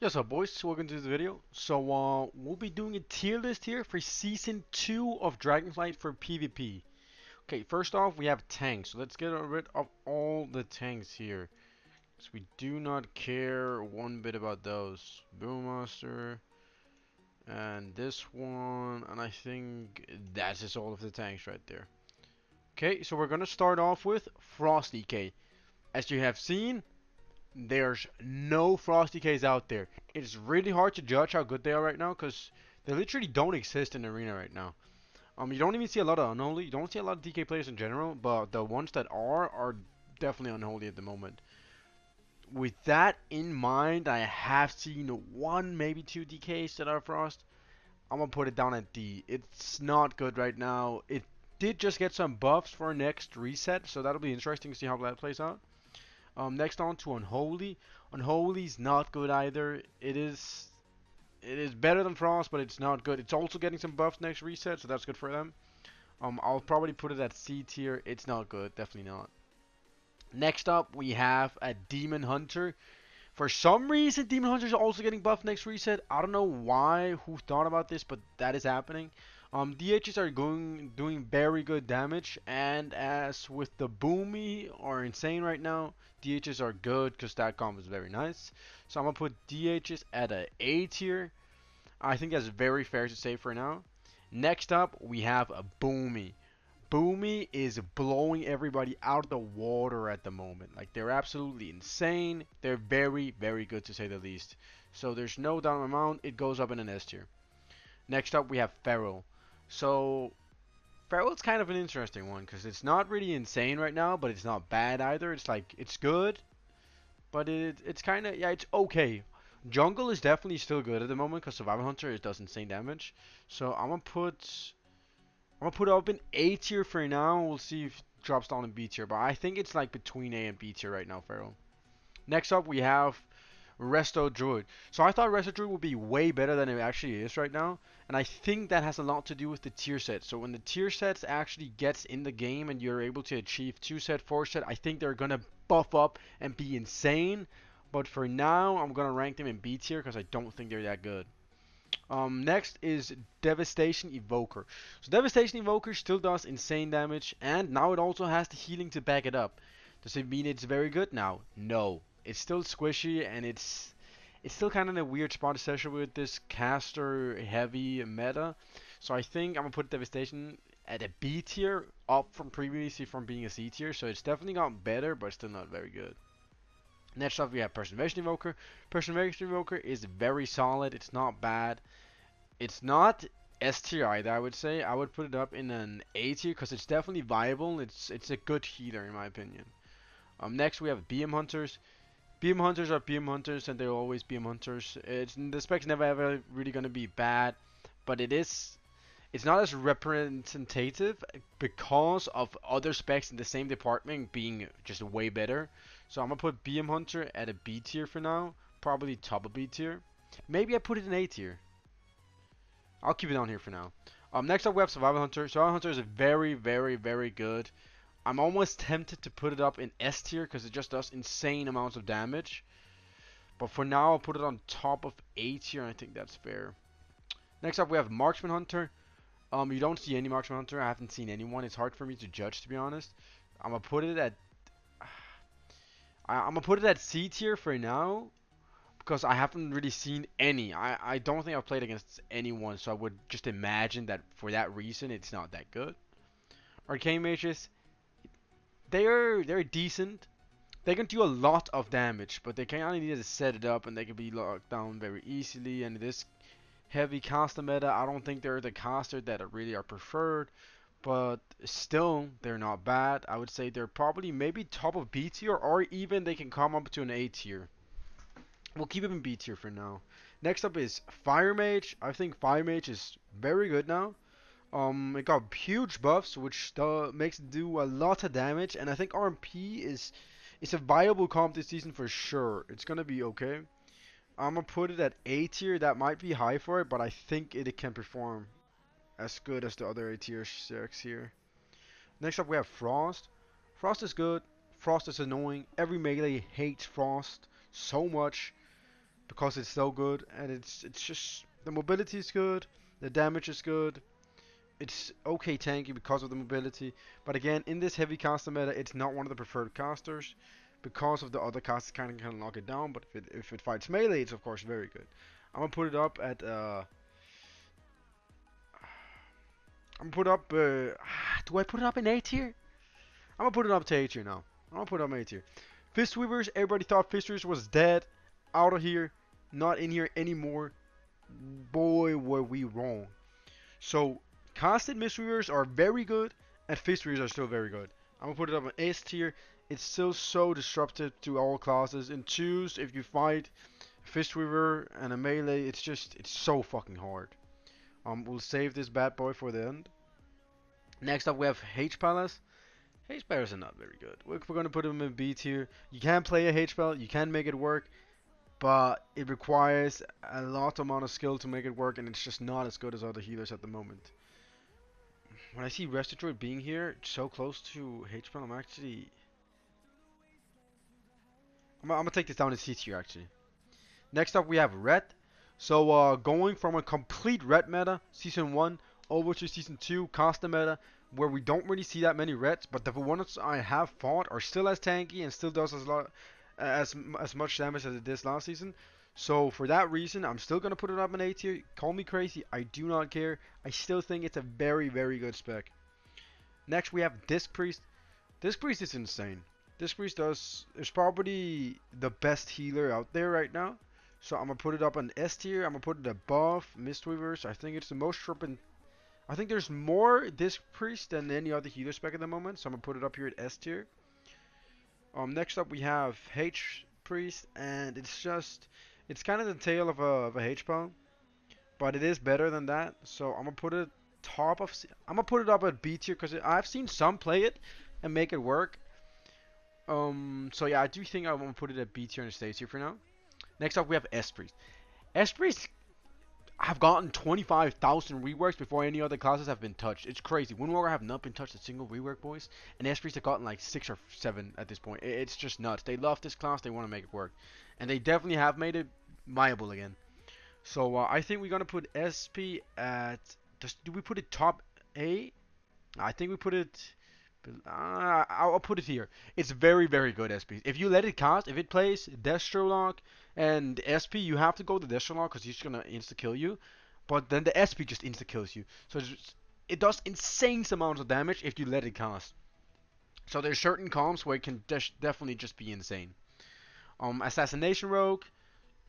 Yes, up boys, welcome to the video. We'll be doing a tier list here for Season 2 of DragonFlight for PvP. Okay, first off, we have tanks. So let's get rid of all the tanks here. So we do not care one bit about those. Boom Monster, and this one, and I think that's just all of the tanks right there. Okay, so we're gonna start off with Frost DK. As you have seen, there's no Frosty Ks out there. It's really hard to judge how good they are right now because they literally don't exist in the arena right now. You don't even see a lot of unholy. You don't see a lot of DK players in general, but the ones that are definitely unholy at the moment. With that in mind, I have seen one, maybe two DKs that are Frost. I'm gonna put it down at D. It's not good right now. It did just get some buffs for next reset, so that'll be interesting to see how that plays out. Next on to Unholy. Unholy's not good either. It is better than Frost, but it's not good. It's also getting some buffs next reset, so that's good for them. I'll probably put it at C tier. It's not good, definitely not. Next up, we have a Demon Hunter. For some reason, Demon Hunter is also getting buffed next reset. I don't know why, who thought about this, but that is happening. DHs are doing very good damage, and as with the boomi are insane right now, DHs are good because that combo is very nice. So I'm gonna put DHs at a A tier. I think that's very fair to say for now. Next up, we have a boomi. Boomy is blowing everybody out of the water at the moment. Like, they're absolutely insane. They're very, very good to say the least. So there's no doubt amount. It goes up in an S tier. Next up, we have Feral. So Feral's kind of an interesting one because it's not really insane right now, but it's not bad either. It's like, it's good, but it's kind of, yeah, it's okay. Jungle is definitely still good at the moment because Survival Hunter it does insane damage. So I'm gonna put it up in A tier for now. We'll see if it drops down in B tier, but I think it's like between A and B tier right now, Pharaoh. Next up, we have Resto Druid. So I thought Resto Druid would be way better than it actually is right now, and I think that has a lot to do with the tier set. So when the tier sets actually gets in the game and you're able to achieve 2 set, 4 set, I think they're gonna buff up and be insane. But for now, I'm gonna rank them in B tier because I don't think they're that good. Next is Devastation Evoker. So Devastation Evoker still does insane damage, and now it also has the healing to back it up. Does it mean it's very good now? No. It's still squishy, and it's still kind of in a weird spot, especially with this caster heavy meta. So I think I'm gonna put Devastation at a B tier, up from previously from being a C tier. So it's definitely gotten better, but still not very good. Next up, we have Preservation Evoker. Preservation Evoker is very solid. It's not bad. It's not S tier either, I would say. I would put it up in an A tier because it's definitely viable. It's a good healer in my opinion. Next we have BM Hunters. BM Hunters are BM Hunters and they're always BM Hunters. The spec's never ever really gonna be bad, but it's not as representative because of other specs in the same department being just way better. So I'm gonna put BM Hunter at a B tier for now, probably top of B tier. Maybe I put it in A tier. I'll keep it on here for now. Next up we have Survival Hunter. Survival Hunter is very, very, very good. I'm almost tempted to put it up in S tier because it just does insane amounts of damage. But for now, I'll put it on top of A tier. I think that's fair. Next up we have Marksman Hunter. You don't see any Marksman Hunter. I haven't seen anyone. It's hard for me to judge, to be honest. I'm gonna put it at I'm gonna put it at C tier for now because I haven't really seen any. I don't think I've played against anyone, so I would just imagine that for that reason it's not that good. Arcane Mages, they're decent. They can do a lot of damage, but they kind of need to set it up and they can be locked down very easily. And this heavy caster meta, I don't think they're the caster that really are preferred, but still they're not bad. I would say they're probably maybe top of B tier or even they can come up to an A tier. We'll keep him in B tier for now. Next up is Fire Mage. I think Fire Mage is very good now. It got huge buffs, which makes it do a lot of damage, and I think RMP is a viable comp this season for sure. It's gonna be okay. I'm gonna put it at A tier. That might be high for it, but I think it can perform as good as the other A tier six here. Next up we have Frost. Frost is good. Frost is annoying. Every melee hates Frost so much. because it's so good, and it's just the mobility is good, the damage is good. It's okay tanky because of the mobility, but again, in this heavy caster meta, it's not one of the preferred casters because of the other casters kind of can lock it down. But if it fights melee, it's of course very good. I'm gonna put it up at I'm gonna put up do I put it up in A tier? I'm gonna put it up to A tier now. I'm gonna put it up A tier. Fistweavers, everybody thought Fistweavers was dead, out of here, not in here anymore. Boy, were we wrong. So, casted Mistweavers are very good, and Fistweavers are still very good. I'm gonna put it up on S tier. It's still so disruptive to all classes. And choose if you fight Fistweaver and a melee, it's so fucking hard. We'll save this bad boy for the end. Next up, we have H-Palace. H-Palace are not very good. We're gonna put him in B tier. You can play a H-Pal, you can make it work, but it requires a lot amount of skill to make it work, and it's just not as good as other healers at the moment. When I see Restitute being here, so close to H-Pal, I'm gonna take this down to C tier actually. Next up we have Red. So going from a complete Red meta, Season 1, over to Season 2, Costa meta, where we don't really see that many Reds, but the ones I have fought are still as tanky and still does as much damage as it did last season. So for that reason, I'm still gonna put it up in A tier. Call me crazy, I do not care. I still think it's a very, very good spec. Next we have Disc Priest. Disc Priest is insane. Disc Priest is probably the best healer out there right now. So I'm gonna put it up on S tier. I'm gonna put it above Mistweavers. I think it's the most tripping. I think there's more Disc Priest than any other healer spec at the moment. So I'm gonna put it up here at S tier. Next up we have H Priest, and it's kind of the tail of a H Pal, but it is better than that. So I'm gonna put it I'm gonna put it up at B tier because I've seen some play it and make it work. So yeah, I do think I'm gonna put it at B tier and it stays here for now. Next up, we have S Priest. S Priest have gotten 25,000 reworks before any other classes have been touched. It's crazy. Windwalker have not been touched a single rework, boys, and S Priest have gotten like 6 or 7 at this point. It's just nuts. They love this class. They want to make it work, and they definitely have made it viable again. So I think we're gonna put SP at. Do we put it top A? I think we put it. I'll put it here. It's very, very good SP. If you let it cast, if it plays Destro lock and SP, you have to go to Destro lock because he's gonna insta kill you. But then the SP just insta kills you. So it does insane amounts of damage if you let it cast. So there's certain comps where it can definitely just be insane. Assassination Rogue.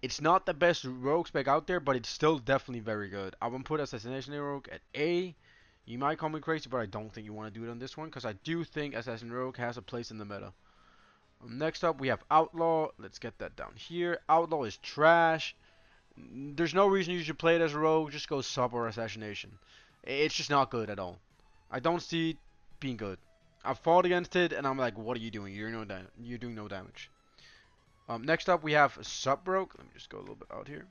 It's not the best rogue spec out there, but it's still definitely very good. I won't put Assassination Rogue at A. You might call me crazy, but I don't think you want to do it on this one because I do think Assassin Rogue has a place in the meta. Next up, we have Outlaw. Let's get that down here. Outlaw is trash. There's no reason you should play it as a rogue. Just go sub or assassination. It's just not good at all. I don't see it being good. I've fought against it, and I'm like, what are you doing? You're doing no damage. Next up, we have Sub Rogue. Let me just go a little bit out here.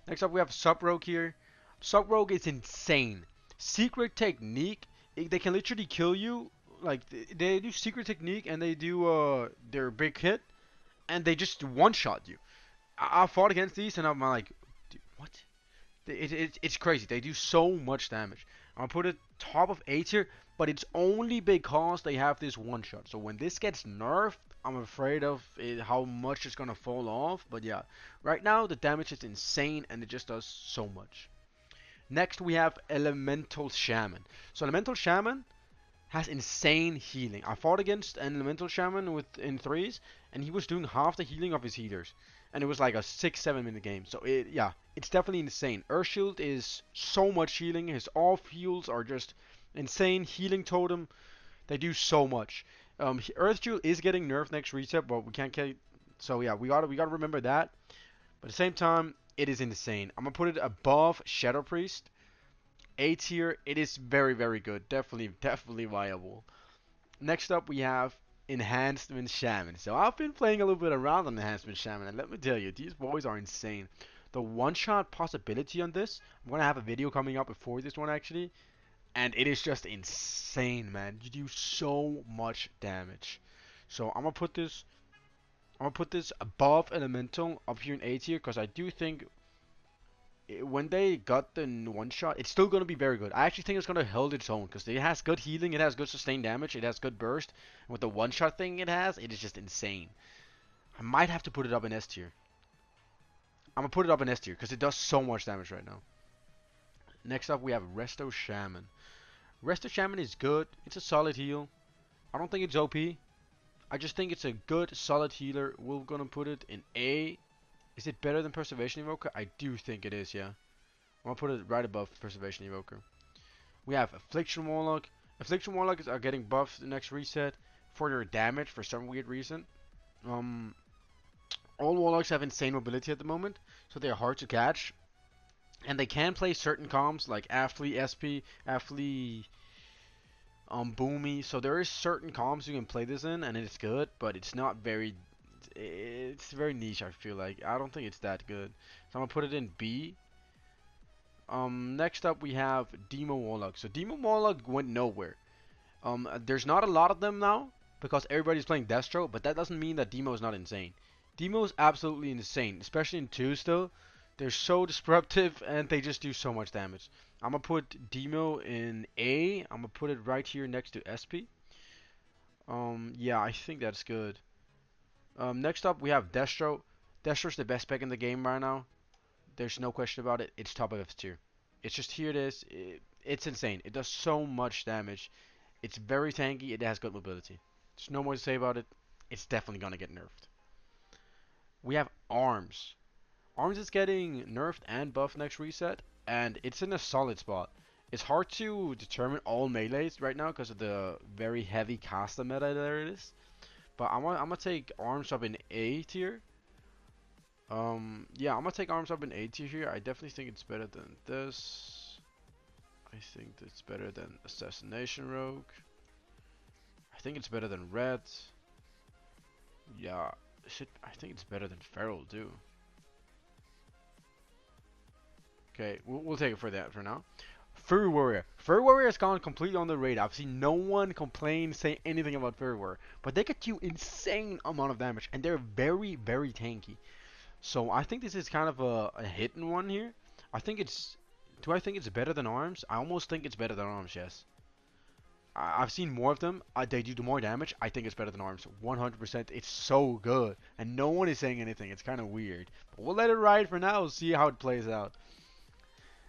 Next up, we have Sub Rogue here. Sub Rogue is insane. Secret technique, they can literally kill you. Like they do secret technique and they do their big hit, and they just one shot you. I fought against these and I'm like, what? It's crazy. They do so much damage. I'm gonna put it top of A tier, but it's only because they have this one shot. So when this gets nerfed, I'm afraid of how much it's gonna fall off. But yeah, right now the damage is insane and it just does so much. Next we have Elemental Shaman. So Elemental Shaman has insane healing. I fought against an Elemental Shaman in 3s, and he was doing half the healing of his healers. And it was like a 6-7 minute game. So yeah, it's definitely insane. Earthshield is so much healing. His off heals are just insane. Healing Totem, they do so much. Earthshield is getting nerfed next reset, but we can't get. So yeah, we gotta remember that. But at the same time, it is insane. I'm gonna put it above Shadow Priest. A tier. It is very, very good. Definitely viable. Next up, we have Enhancement Shaman. So I've been playing a little bit around on Enhancement Shaman, and let me tell you, these boys are insane. The one-shot possibility on this, I'm gonna have a video coming up before this one actually, and it is just insane, man. You do so much damage. So I'm gonna put this I'm gonna put this above elemental up here in A tier because I do think when they got the one shot, it's still gonna be very good. I actually think it's gonna hold its own because it has good healing, it has good sustained damage, it has good burst, and with the one shot thing it is just insane. I might have to put it up in S tier. I'm gonna put it up in S tier because it does so much damage right now. Next up we have Resto Shaman. Resto Shaman is good. It's a solid heal. I don't think it's OP. I just think it's a good solid healer. We're gonna put it in A. Is it better than Preservation Evoker? I do think it is, yeah. I'm gonna put it right above Preservation Evoker. We have Affliction Warlock. Affliction Warlocks are getting buffed the next reset for their damage for some weird reason. All Warlocks have insane mobility at the moment, so they're hard to catch. And they can play certain comms like Aftly, SP, Aftly, boomi. So there is certain comms you can play this in, and it's good, but it's not very. It's very niche. I feel like I don't think it's that good. So I'm gonna put it in B. Next up we have Demo Warlock. So Demo Warlock went nowhere. There's not a lot of them now because everybody's playing Destro, but that doesn't mean that Demo is not insane. Demo is absolutely insane, especially in 2 still. They're so disruptive and they just do so much damage. I'm gonna put Demo in A. I'm gonna put it right here next to SP. Yeah, I think that's good. Next up we have Destro. Destro's the best spec in the game right now. There's no question about it. It's top of F tier. It's just here it is. It's insane. It does so much damage. It's very tanky. It has good mobility. There's no more to say about it. It's definitely gonna get nerfed. We have Arms. Arms is getting nerfed and buffed next reset, and it's in a solid spot. It's hard to determine all melees right now because of the very heavy caster meta there it is. But I'm gonna take Arms up in A tier. Yeah, I'm gonna take Arms up in A tier here. I definitely think it's better than this. I think it's better than Assassination Rogue. I think it's better than Red. Yeah, I think it's better than Feral too. Okay, we'll take it for that for now. Furry Warrior. Furry Warrior has gone completely on the radar. I've seen no one complain, say anything about Furry Warrior. But they get you insane amount of damage, and they're very, very tanky. So I think this is kind of a hidden one here. I think it's... Do I think it's better than Arms? I almost think it's better than Arms, yes. I've seen more of them. They do more damage. I think it's better than Arms. 100%. It's so good. And no one is saying anything. It's kind of weird. But we'll let it ride for now. See how it plays out.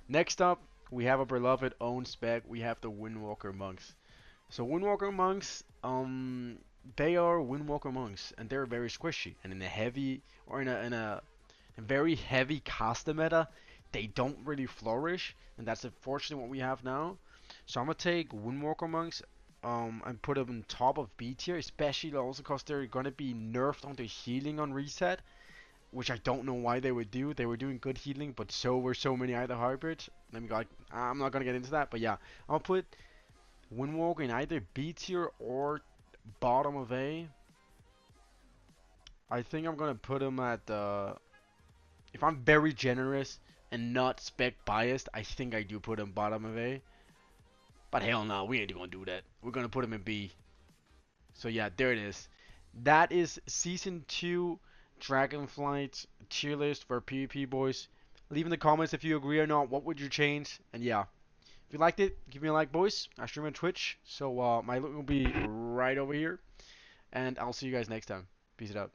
Next up, we have a beloved own spec. We have the Windwalker Monks. So Windwalker Monks, they are Windwalker Monks, and they're very squishy. And in a heavy, or in a very heavy caster meta, they don't really flourish, and that's unfortunately what we have now. So I'm gonna take Windwalker Monks, and put them on top of B tier, especially also because they're gonna be nerfed on their healing on reset, which I don't know why they would do. They were doing good healing, but so were so many other hybrids. Let me go. I'm not gonna get into that, but yeah, I'll put Windwalker in either B tier or bottom of A. I think I'm gonna put him at if I'm very generous and not spec biased, I think I do put him bottom of A. But hell no, we ain't gonna do that. We're gonna put him in B. So yeah, there it is. That is Season 2 DragonFlight tier list for PvP, boys. Leave in the comments if you agree or not. What would you change? And yeah, if you liked it, give me a like, boys. I stream on Twitch, so my link will be right over here. And I'll see you guys next time. Peace out.